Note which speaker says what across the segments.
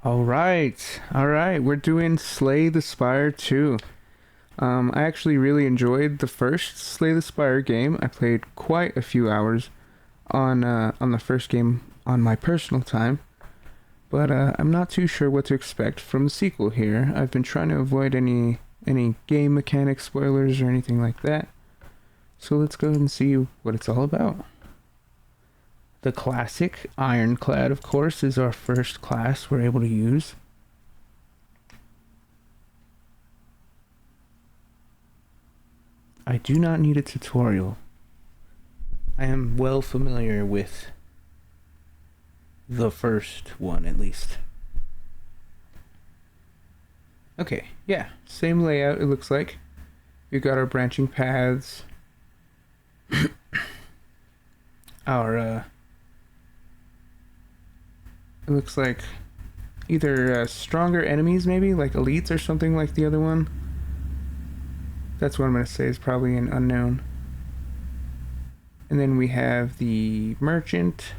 Speaker 1: All right, we're doing Slay the Spire 2. I actually really enjoyed the first Slay the Spire game. I played quite a few hours on the first game on my personal time, but I'm not too sure what to expect from the sequel here. I've been trying to avoid any game mechanic spoilers or anything like that. So let's go ahead and see what it's all about. The classic Ironclad, of course, is our first class we're able to use. I do not need a tutorial. I am well familiar with the first one, at least. Okay, yeah, same layout it looks like. We've got our branching paths. Our, it looks like either stronger enemies, maybe, like elites or something like the other one. That's what I'm going to say is probably an unknown. And then we have the merchant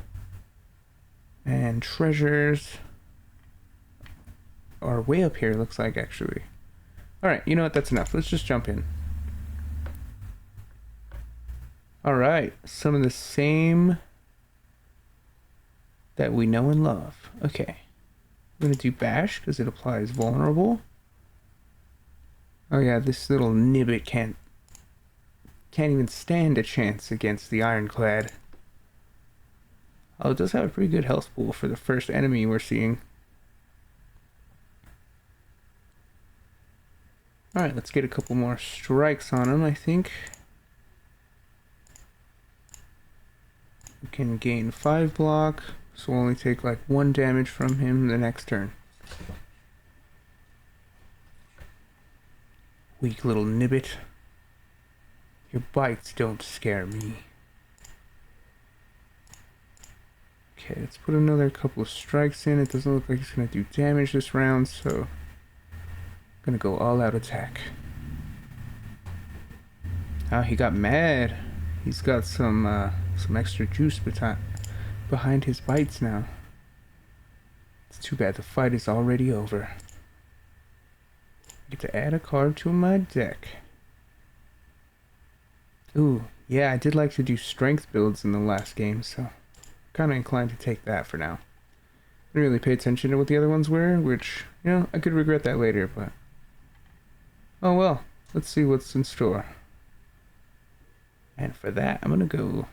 Speaker 1: and treasures are way up here, looks like, actually. Alright, you know what? That's enough. Let's just jump in. Alright, some of the same that we know and love. Okay. I'm going to do bash because it applies vulnerable. Oh yeah, this little nibbit can't even stand a chance against the Ironclad. Oh, it does have a pretty good health pool for the first enemy we're seeing. Alright, let's get a couple more strikes on him, I think. We can gain 5 block, so we'll only take like 1 damage from him the next turn. Weak little nibbit. Your bites don't scare me. Okay, let's put another couple of strikes in. It doesn't look like he's going to do damage this round, so I'm going to go all-out attack. Oh, he got mad. He's got some extra juice behind his bites now. It's too bad the fight is already over. I get to add a card to my deck. Ooh, yeah, I did like to do strength builds in the last game, so kind of inclined to take that for now. I didn't really pay attention to what the other ones were, which, you know, I could regret that later, but oh well, let's see what's in store. And for that, I'm gonna go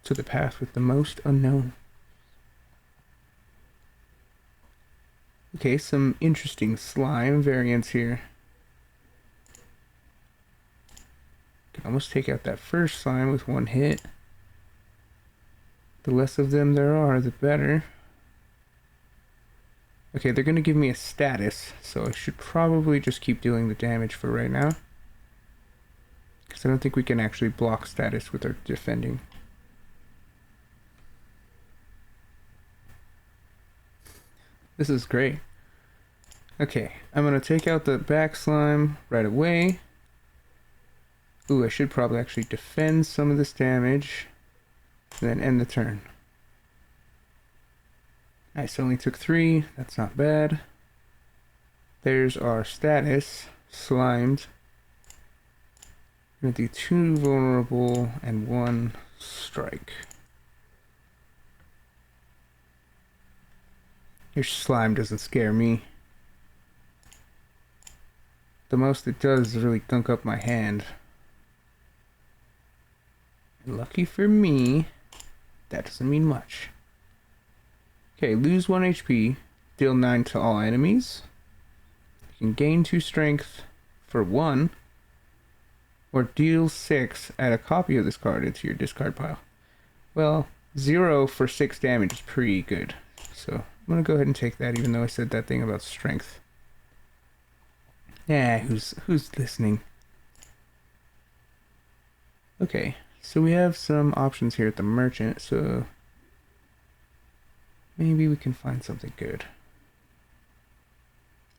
Speaker 1: to the path with the most unknown. Okay, some interesting slime variants here. Can almost take out that first slime with 1 hit. The less of them there are, the better. Okay, they're gonna give me a status, so I should probably just keep dealing the damage for right now. Because I don't think we can actually block status with our defending. This is great. Okay, I'm gonna take out the back slime right away. Ooh, I should probably actually defend some of this damage, and then end the turn. Nice, only took 3, that's not bad. There's our status, slimed. I'm gonna do 2 vulnerable and 1 strike. Your slime doesn't scare me. The most it does is really gunk up my hand. And lucky for me, that doesn't mean much. Okay, lose 1 HP, deal 9 to all enemies. You can gain 2 strength for 1, or deal 6, add a copy of this card into your discard pile. Well, 0 for 6 damage is pretty good, so I'm gonna go ahead and take that, even though I said that thing about strength. Yeah, who's listening? Okay, so we have some options here at the merchant, so maybe we can find something good.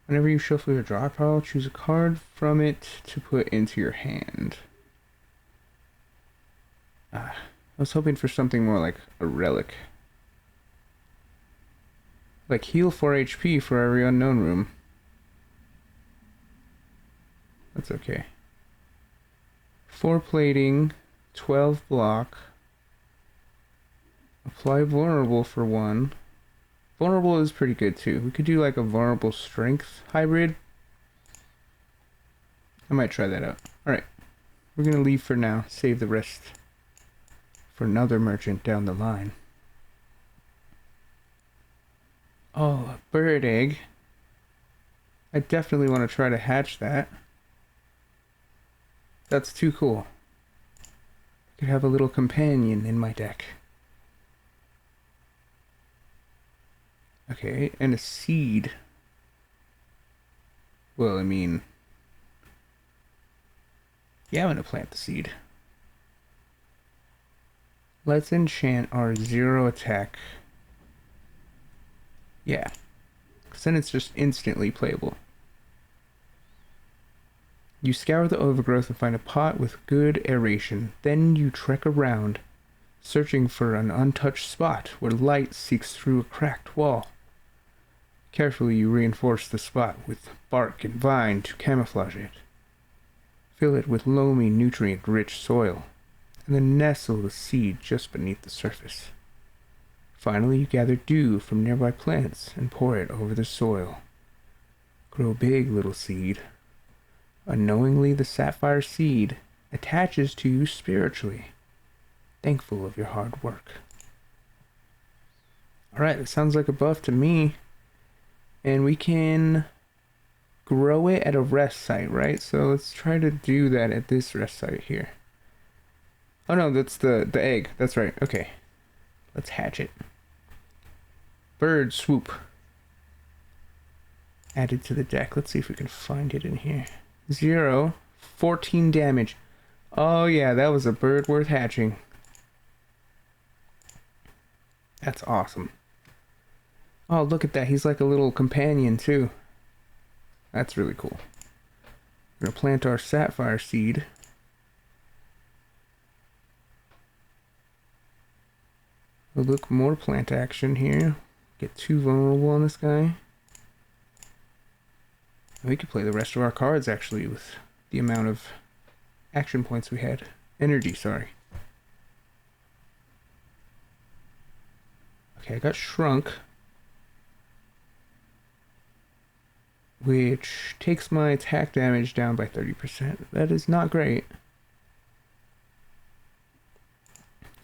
Speaker 1: Whenever you shuffle your draw pile, choose a card from it to put into your hand. I was hoping for something more like a relic. Like heal 4 HP for every unknown room. That's okay. 4 plating, 12 block. Apply vulnerable for 1. Vulnerable is pretty good too. We could do like a vulnerable strength hybrid. I might try that out. Alright. We're gonna leave for now. Save the rest for another merchant down the line. Oh, a bird egg. I definitely want to try to hatch that. That's too cool. I could have a little companion in my deck. Okay, and a seed. Well, I mean... yeah, I'm gonna plant the seed. Let's enchant our 0 attack. Yeah. Because then it's just instantly playable. You scour the overgrowth and find a pot with good aeration. Then you trek around, searching for an untouched spot where light seeks through a cracked wall. Carefully you reinforce the spot with bark and vine to camouflage it. Fill it with loamy, nutrient-rich soil, and then nestle the seed just beneath the surface. Finally, you gather dew from nearby plants and pour it over the soil. Grow big, little seed. Unknowingly, the sapphire seed attaches to you spiritually, thankful of your hard work. Alright, that sounds like a buff to me. And we can grow it at a rest site, right? So let's try to do that at this rest site here. Oh no, that's the egg. That's right. Okay. Let's hatch it. Bird swoop. Added to the deck. Let's see if we can find it in here. 0. 14 damage. Oh yeah, that was a bird worth hatching. That's awesome. Oh, look at that. He's like a little companion too. That's really cool. We're gonna plant our sapphire seed. Oh, look, more plant action here. Get 2 vulnerable on this guy. We could play the rest of our cards actually with the amount of action points we had. Energy, sorry. Okay, I got shrunk, which takes my attack damage down by 30%. That is not great.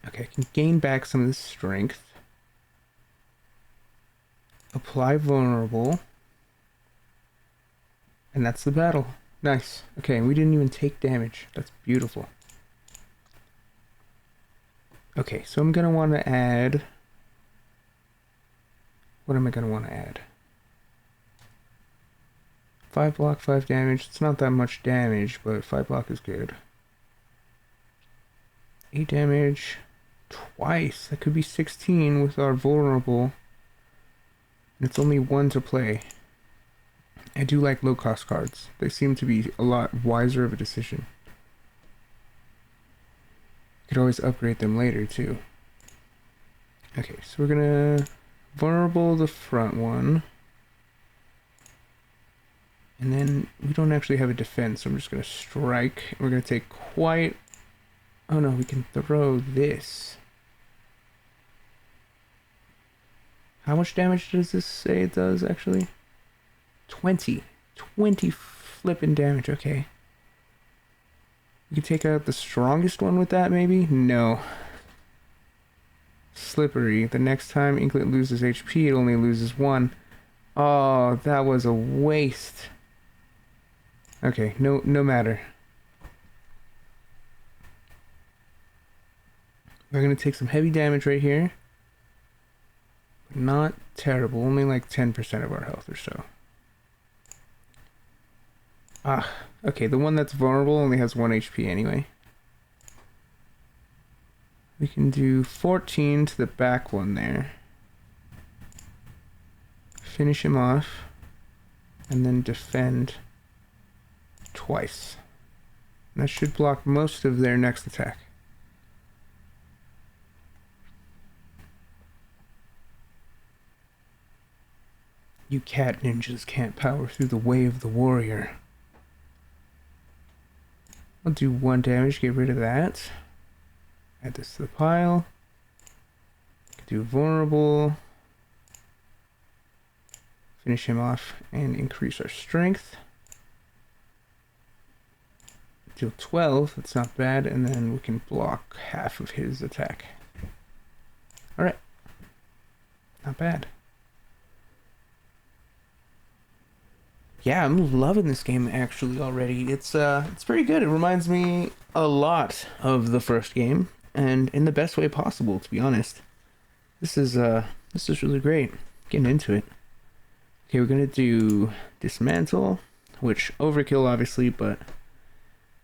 Speaker 1: Okay, I can gain back some of the strength. Apply vulnerable. And that's the battle. Nice. Okay, we didn't even take damage. That's beautiful. Okay, so I'm going to want to add... what am I going to want to add? 5 block, 5 damage. It's not that much damage, but 5 block is good. 8 damage. Twice. That could be 16 with our vulnerable. And it's only 1 to play. I do like low-cost cards. They seem to be a lot wiser of a decision. You could always upgrade them later, too. Okay, so we're gonna vulnerable the front one. And then we don't actually have a defense, so I'm just gonna strike. We're gonna take quite... oh no, we can throw this. How much damage does this say it does, actually? 20 flippin' damage. Okay, we can take out the strongest one with that, maybe? No. Slippery. The next time Inklet loses HP, it only loses 1. Oh, that was a waste. Okay, no matter. We're gonna take some heavy damage right here, but not terrible. Only like 10% of our health or so. Ah, okay, the one that's vulnerable only has 1 HP anyway. We can do 14 to the back one there. Finish him off. And then defend twice. And that should block most of their next attack. You cat ninjas can't power through the way of the warrior. I'll do 1 damage, get rid of that. Add this to the pile. Do vulnerable. Finish him off and increase our strength. Deal 12, that's not bad, and then we can block half of his attack. Alright. Not bad. Yeah, I'm loving this game actually already. It's pretty good. It reminds me a lot of the first game, and in the best way possible, to be honest. This is really great. Getting into it. Okay, we're gonna do dismantle, which overkill obviously, but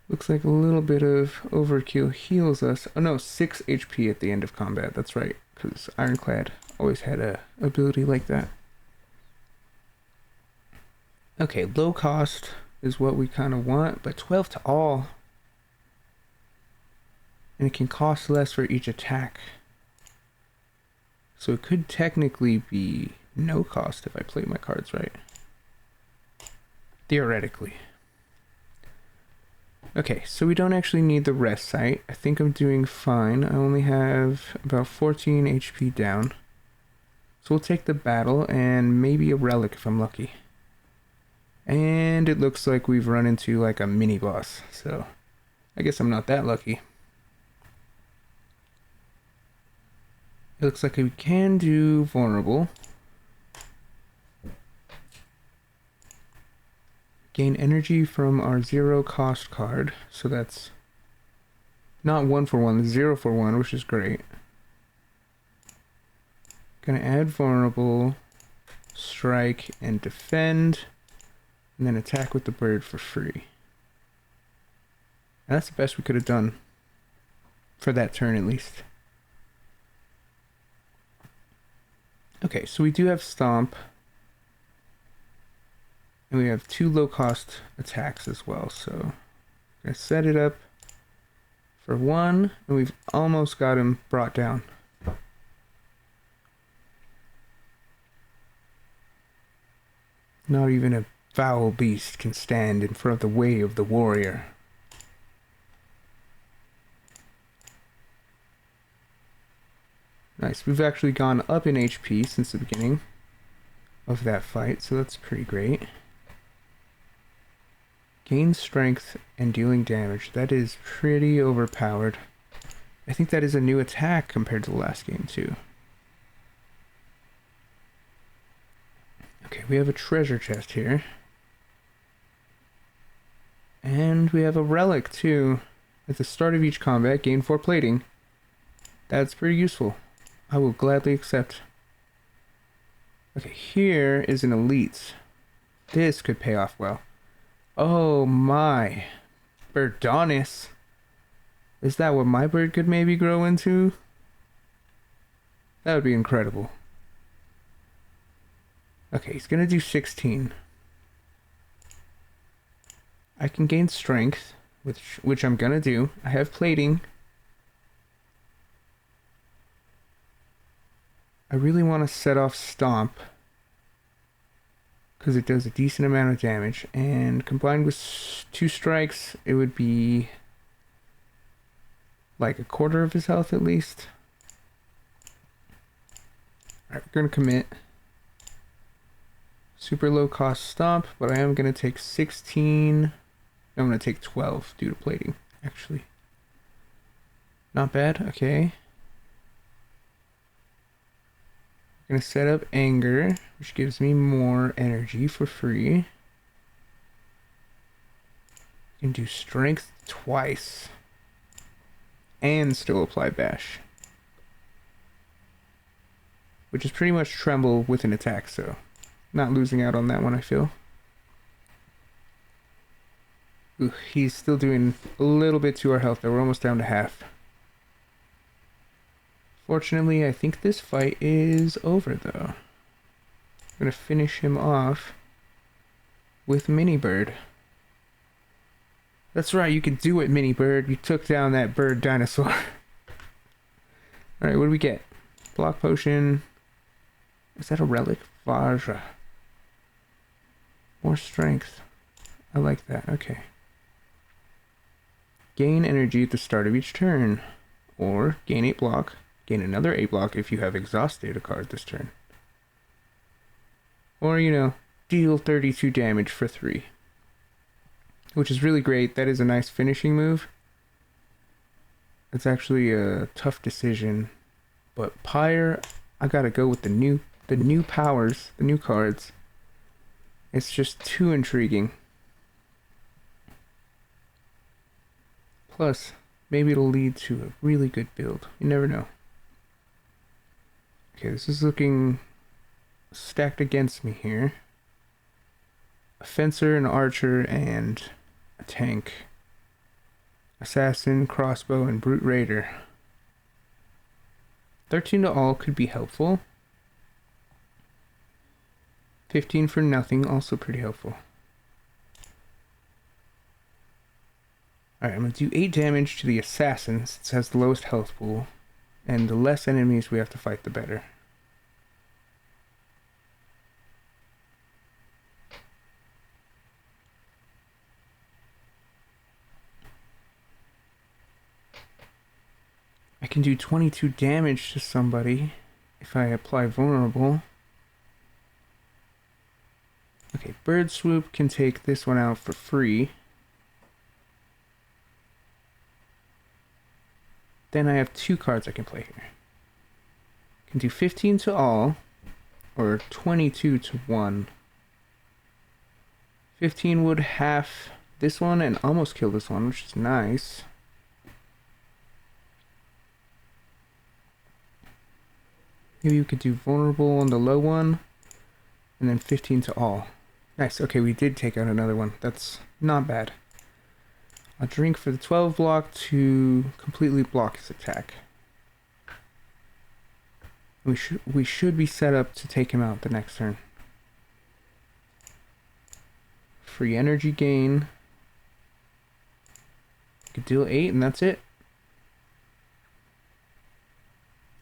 Speaker 1: looks like a little bit of overkill heals us. Oh no, 6 HP at the end of combat. That's right, because Ironclad always had a ability like that. Okay, low cost is what we kind of want, but 12 to all. And it can cost less for each attack. So it could technically be no cost if I play my cards right. Theoretically. Okay, so we don't actually need the rest site. I think I'm doing fine. I only have about 14 HP down. So we'll take the battle and maybe a relic if I'm lucky. And it looks like we've run into like a mini boss, so I guess I'm not that lucky. It looks like we can do vulnerable. Gain energy from our 0 cost card, so that's not 1 for 1, 0 for 1, which is great. Gonna add vulnerable, strike, and defend. And then attack with the bird for free. And that's the best we could have done. For that turn at least. Okay, so we do have Stomp. And we have 2 low cost attacks as well. So I'm going to set it up for 1. And we've almost got him brought down. Not even a foul beast can stand in front of the way of the warrior. Nice, we've actually gone up in HP since the beginning of that fight, so that's pretty great. Gain strength and dealing damage, that is pretty overpowered. I think that is a new attack compared to the last game too. Okay, we have a treasure chest here. And we have a relic too. At the start of each combat, gain 4 plating. That's pretty useful. I will gladly accept. Okay, here is an elite. This could pay off well. Oh my. Birdonis. Is that what my bird could maybe grow into? That would be incredible. Okay, he's gonna do 16. I can gain strength, which I'm gonna do. I have plating. I really want to set off Stomp because it does a decent amount of damage, and combined with 2 strikes, it would be like a quarter of his health at least. Alright, we're gonna commit. Super low cost Stomp, but I am gonna take 16. I'm going to take 12 due to plating, actually. Not bad, okay. I'm going to set up Anger, which gives me more energy for free. You can do Strength twice. And still apply Bash. Which is pretty much Tremble with an attack, so not losing out on that one, I feel. Ooh, he's still doing a little bit to our health though. We're almost down to half. Fortunately, I think this fight is over though. I'm gonna finish him off with Mini Bird. That's right, you can do it, Mini Bird. You took down that bird dinosaur. Alright, what do we get? Block Potion. Is that a relic? Vajra. More strength. I like that. Okay. Gain energy at the start of each turn. Or gain 8 block. Gain another 8 block if you have exhausted a card this turn. Or, you know, deal 32 damage for 3. Which is really great. That is a nice finishing move. It's actually a tough decision. But Pyre, I gotta go with the new powers, the new cards. It's just too intriguing. Plus, maybe it'll lead to a really good build. You never know. Okay, this is looking stacked against me here. A fencer, an archer, and a tank. Assassin, crossbow, and brute raider. 13 to all could be helpful. 15 for nothing, also pretty helpful. Alright, I'm going to do 8 damage to the assassin since it has the lowest health pool. And the less enemies we have to fight, the better. I can do 22 damage to somebody if I apply vulnerable. Okay, bird swoop can take this one out for free. Then I have 2 cards I can play here. I can do 15 to all, or 22 to 1. 15 would half this one and almost kill this one, which is nice. Maybe you could do vulnerable on the low one, and then 15 to all. Nice, okay, we did take out another one. That's not bad. I'll drink for the 12 block to completely block his attack. We should be set up to take him out the next turn. Free energy gain. Could deal 8 and that's it.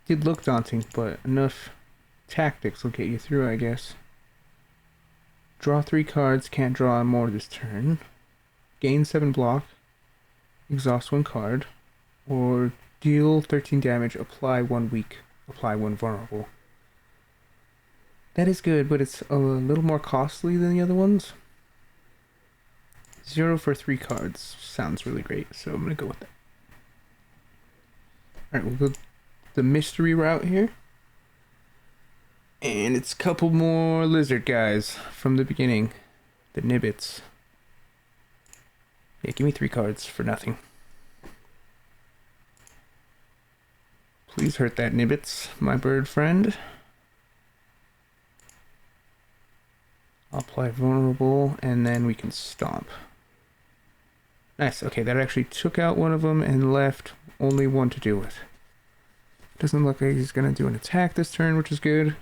Speaker 1: Did look daunting, but enough tactics will get you through, I guess. Draw 3 cards, can't draw more this turn. Gain 7 block. Exhaust 1 card, or deal 13 damage, apply 1 weak, apply 1 vulnerable. That is good, but it's a little more costly than the other ones. 0 for 3 cards sounds really great, so I'm gonna go with that. Alright, we'll go the mystery route here. And it's a couple more lizard guys from the beginning. The Nibbits. Yeah, give me 3 cards for nothing. Please hurt that Nibbits, my bird friend. I'll apply vulnerable, and then we can stomp. Nice, okay, that actually took out one of them and left only one to deal with. Doesn't look like he's gonna do an attack this turn, which is good.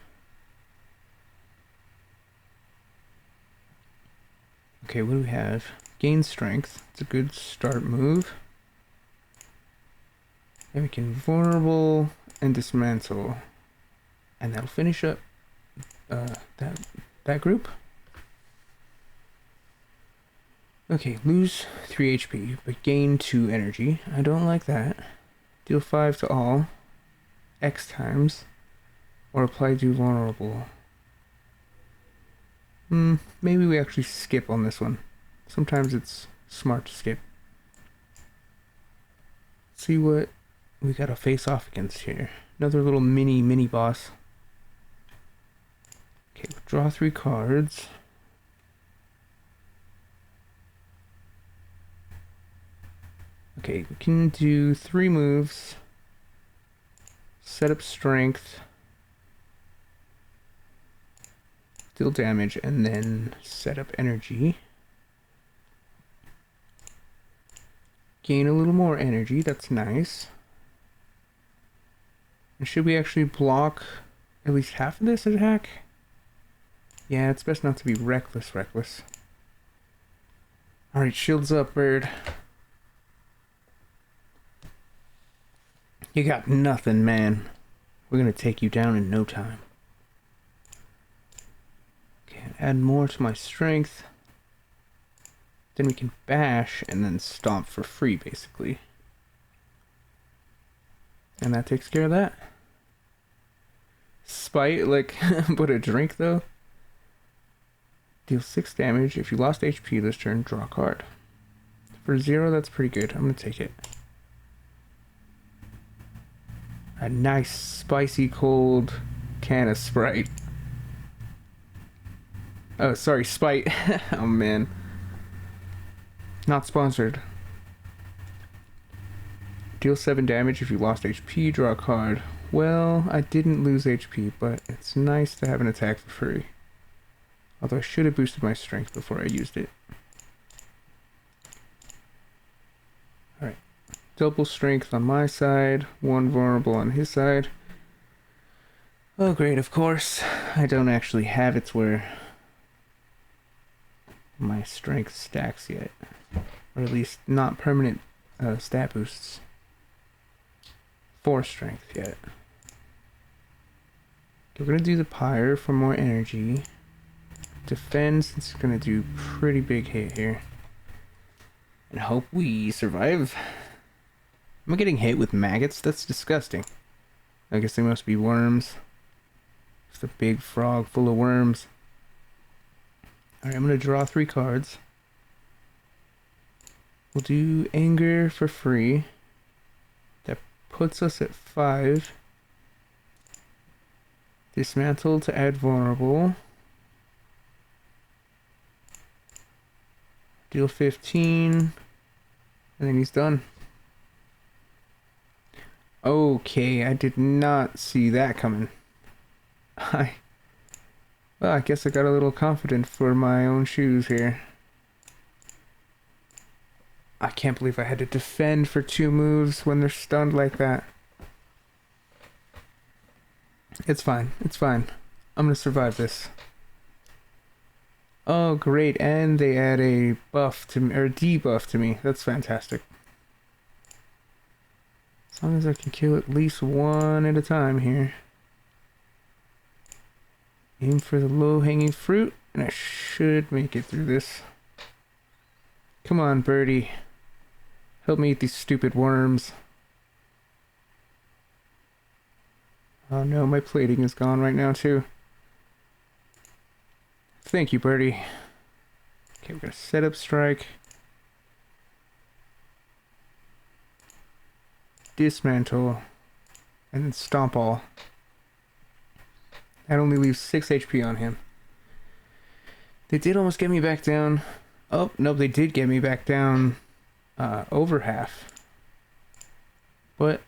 Speaker 1: Okay, what do we have? Gain strength. It's a good start move. And we can vulnerable and dismantle. And that'll finish up that group. Okay, lose 3 HP, but gain 2 energy. I don't like that. Deal 5 to all. X times. Or apply do vulnerable. Maybe we actually skip on this one. Sometimes it's smart to skip. See what we gotta face off against here. Another little mini boss. Okay, draw 3 cards. Okay, we can do 3 moves. Set up strength. Deal damage, and then set up energy. Gain a little more energy, that's nice. And should we actually block at least half of this attack? Yeah, it's best not to be reckless. Alright, shields up, bird. You got nothing, man. We're gonna take you down in no time. Okay, add more to my strength. Then we can bash and then stomp for free, basically. And that takes care of that. Spite, like, but a drink, though. Deal 6 damage. If you lost HP this turn, draw a card. For 0, that's pretty good. I'm going to take it. A nice, spicy, cold can of Sprite. Oh, sorry, Spite. Oh, man. Not sponsored. Deal 7 damage if you lost HP, draw a card. Well, I didn't lose HP, but it's nice to have an attack for free. Although I should have boosted my strength before I used it. Alright. Double strength on my side, 1 vulnerable on his side. Oh great, of course. I don't actually have it where my strength stacks yet. Or at least not permanent stat boosts. 4 strength yet. We're going to do the Pyre for more energy. Defend, since it's going to do pretty big hit here. And hope we survive. I'm getting hit with maggots? That's disgusting. I guess they must be worms. It's a big frog full of worms. Alright, I'm going to draw 3 cards. We'll do Anger for free. That puts us at 5. Dismantle to add Vulnerable. Deal 15. And then he's done. Okay, I did not see that coming. Well, I guess I got a little confident for my own shoes here. I can't believe I had to defend for 2 moves when they're stunned like that. It's fine. It's fine. I'm gonna survive this. Oh, great. And they add a buff to me, or debuff to me. That's fantastic. As long as I can kill at least 1 at a time here. Aim for the low-hanging fruit, and I should make it through this. Come on, birdie. Help me eat these stupid worms. Oh no, my plating is gone right now too. Thank you, birdie. Okay, we're gonna set up strike. Dismantle. And then stomp all. That only leaves 6 HP on him. They did almost get me back down. Oh, no, they did get me back down over half. But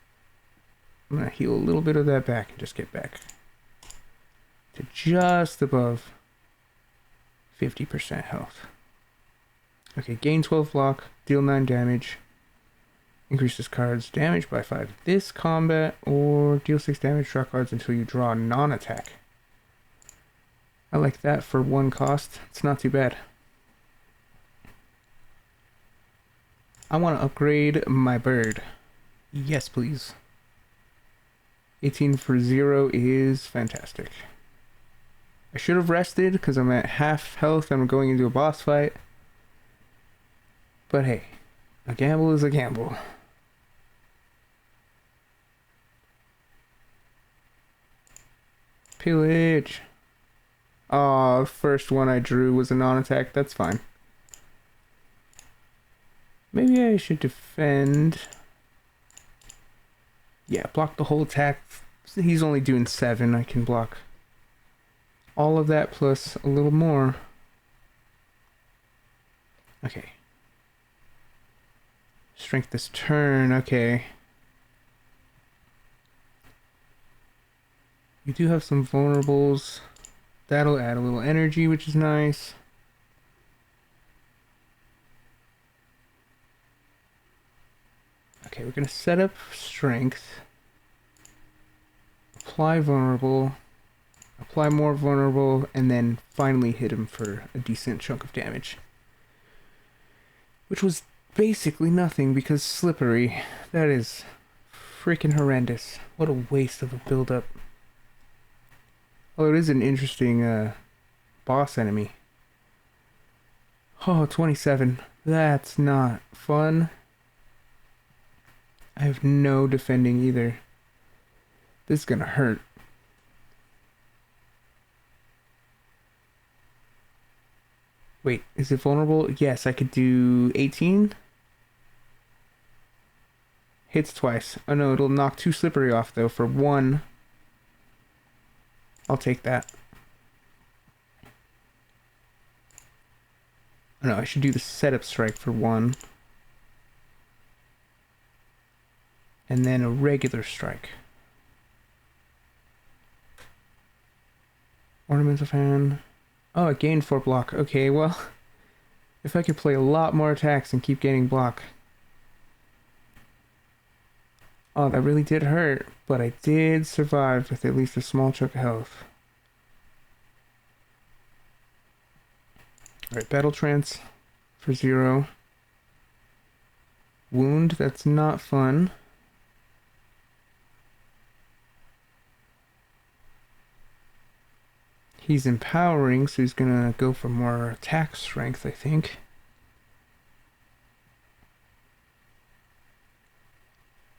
Speaker 1: I'm going to heal a little bit of that back and just get back to just above 50% health. Okay, gain 12 block, deal 9 damage. Increase this card's damage by 5 this combat, or deal 6 damage, draw cards until you draw a non-attack. I like that for 1 cost. It's not too bad. I want to upgrade my bird. Yes, please. 18 for 0 is fantastic. I should have rested because I'm at half health and I'm going into a boss fight. But hey, a gamble is a gamble. Pillage. Aw, first one I drew was a non-attack. That's fine. Maybe I should defend. Yeah, block the whole attack. He's only doing 7. I can block all of that plus a little more. Okay. Strength this turn. Okay. You do have some vulnerables. That'll add a little energy, which is nice. Okay, we're going to set up strength. Apply vulnerable. Apply more vulnerable, and then finally hit him for a decent chunk of damage. Which was basically nothing because slippery. That is freaking horrendous. What a waste of a build-up. Well, it is an interesting boss enemy. Oh, 27. That's not fun. I have no defending either. This is gonna hurt. Wait, is it vulnerable? Yes, I could do 18. Hits twice. Oh no, it'll knock 2 slippery off though for 1. I'll take that. Oh no, I should do the setup strike for 1. And then a regular strike. Ornaments of hand. Oh, I gained 4 block. Okay, well, if I could play a lot more attacks and keep gaining block. Oh, that really did hurt, but I did survive with at least a small chunk of health. Alright, Battle Trance for 0. Wound, that's not fun. He's empowering, so he's gonna go for more attack strength, I think.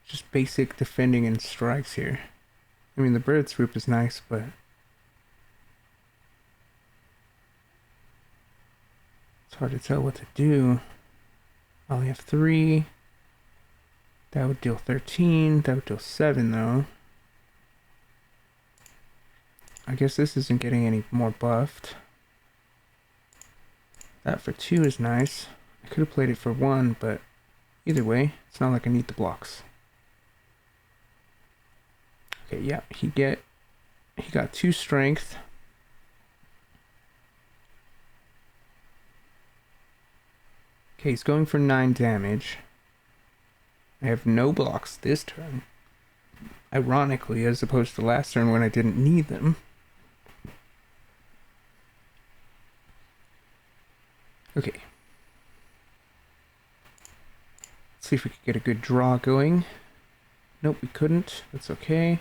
Speaker 1: Just basic defending and strikes here. I mean, the bird swoop is nice, but it's hard to tell what to do. I only have 3. That would deal 13. That would deal 7, though. I guess this isn't getting any more buffed. That for 2 is nice. I could have played it for 1, but either way, it's not like I need the blocks. Okay, yeah, he got 2 strength. Okay, he's going for 9 damage. I have no blocks this turn. Ironically, as opposed to last turn when I didn't need them. Okay. Let's see if we can get a good draw going. Nope, we couldn't. That's okay.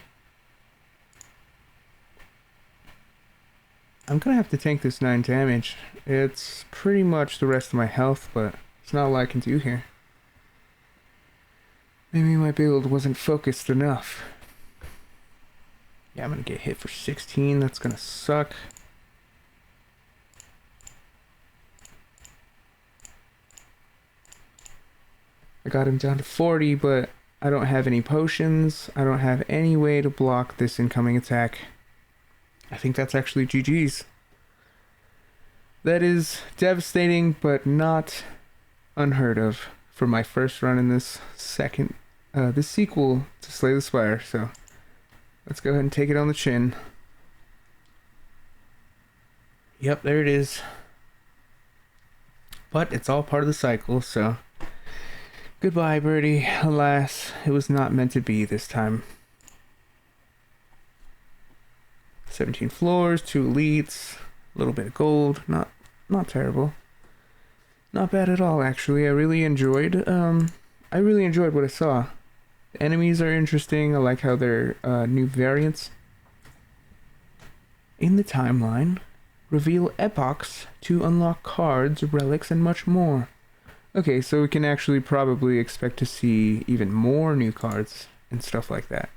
Speaker 1: I'm gonna have to tank this 9 damage. It's pretty much the rest of my health, but it's not all I can do here. Maybe my build wasn't focused enough. Yeah, I'm gonna get hit for 16. That's gonna suck. I got him down to 40, but I don't have any potions. I don't have any way to block this incoming attack. I think that's actually GG's. That is devastating, but not unheard of for my first run in this this sequel to Slay the Spire. So let's go ahead and take it on the chin. Yep, there it is. But it's all part of the cycle, so goodbye, birdie. Alas, it was not meant to be this time. 17 floors, 2 elites, a little bit of gold. Not terrible. Not bad at all, actually. I really enjoyed what I saw. The enemies are interesting. I like how they're new variants. In the timeline, reveal epochs to unlock cards, relics, and much more. Okay, so we can actually probably expect to see even more new cards and stuff like that.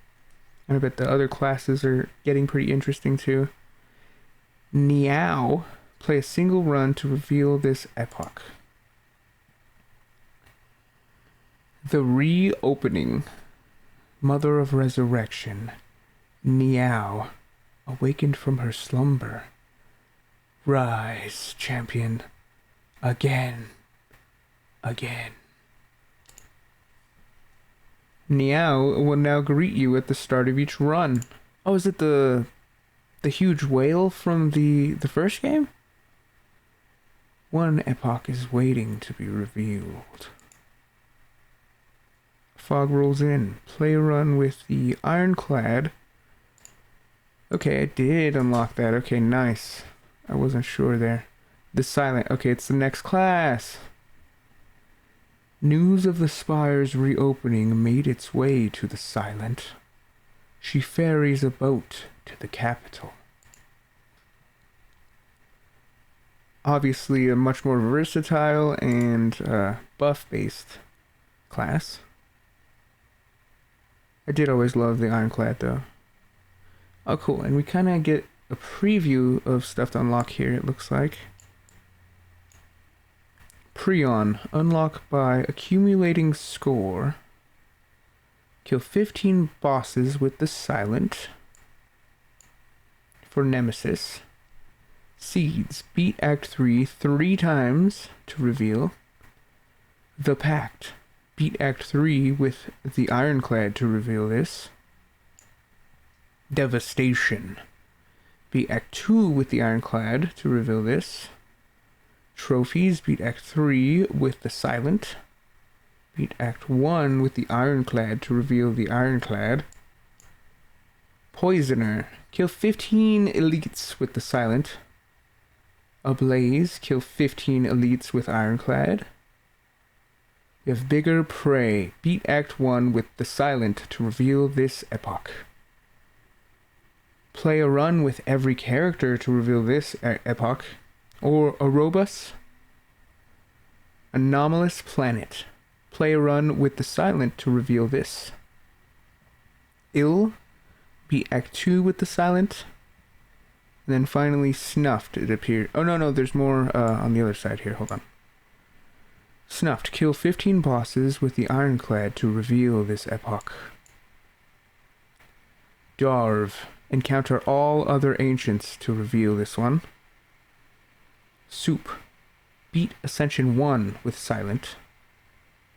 Speaker 1: And I bet the other classes are getting pretty interesting too. Niao. Play a single run to reveal this epoch. The reopening. Mother of Resurrection. Niao. Awakened from her slumber. Rise, champion. Again. Again. Niao will now greet you at the start of each run. Oh, is it the huge whale from the first game? One epoch is waiting to be revealed. Fog rolls in. Play a run with the Ironclad. Okay, I did unlock that. Okay, nice. I wasn't sure there. The Silent. Okay, it's the next class. News of the Spire's reopening made its way to the Silent. She ferries a boat to the capital. obviously a much more versatile and buff-based class. I did always love the Ironclad though. Oh cool, and we kind of get a preview of stuff to unlock here, it looks like. Prion, unlock by accumulating score. Kill 15 bosses with the Silent. For Nemesis. Seeds, beat Act 3 3 times to reveal. The Pact, beat Act 3 with the Ironclad to reveal this. Devastation, beat Act 2 with the Ironclad to reveal this. Trophies, beat Act 3 with the Silent. Beat Act 1 with the Ironclad to reveal the Ironclad. Poisoner, kill 15 elites with the Silent. Ablaze, kill 15 elites with Ironclad. You have Bigger Prey, beat Act 1 with the Silent to reveal this epoch. Play a run with every character to reveal this epoch. Or Orobus. Anomalous Planet. Play a run with the Silent to reveal this. Ill. Beat Act 2 with the Silent. And then finally Snuffed, it appeared. Oh no, there's more on the other side here. Hold on. Snuffed. Kill 15 bosses with the Ironclad to reveal this epoch. Darv. Encounter all other ancients to reveal this one. Soup. Beat Ascension 1 with Silent.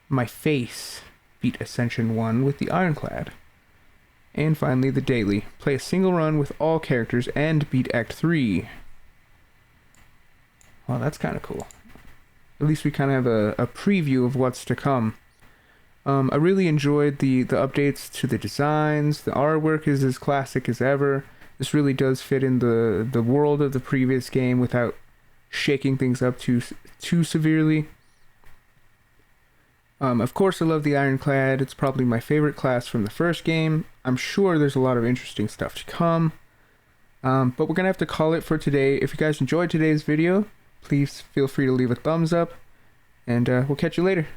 Speaker 1: My Face. Beat Ascension 1 with the Ironclad. And finally the Daily. Play a single run with all characters and beat Act 3. Well, that's kind of cool. At least we kind of have a preview of what's to come. I really enjoyed the updates to the designs. The artwork is as classic as ever. This really does fit in the world of the previous game without shaking things up too severely. Of course, I love the Ironclad. It's probably my favorite class from the first game. I'm sure there's a lot of interesting stuff to come. But we're going to have to call it for today. If you guys enjoyed today's video, please feel free to leave a thumbs up. And we'll catch you later.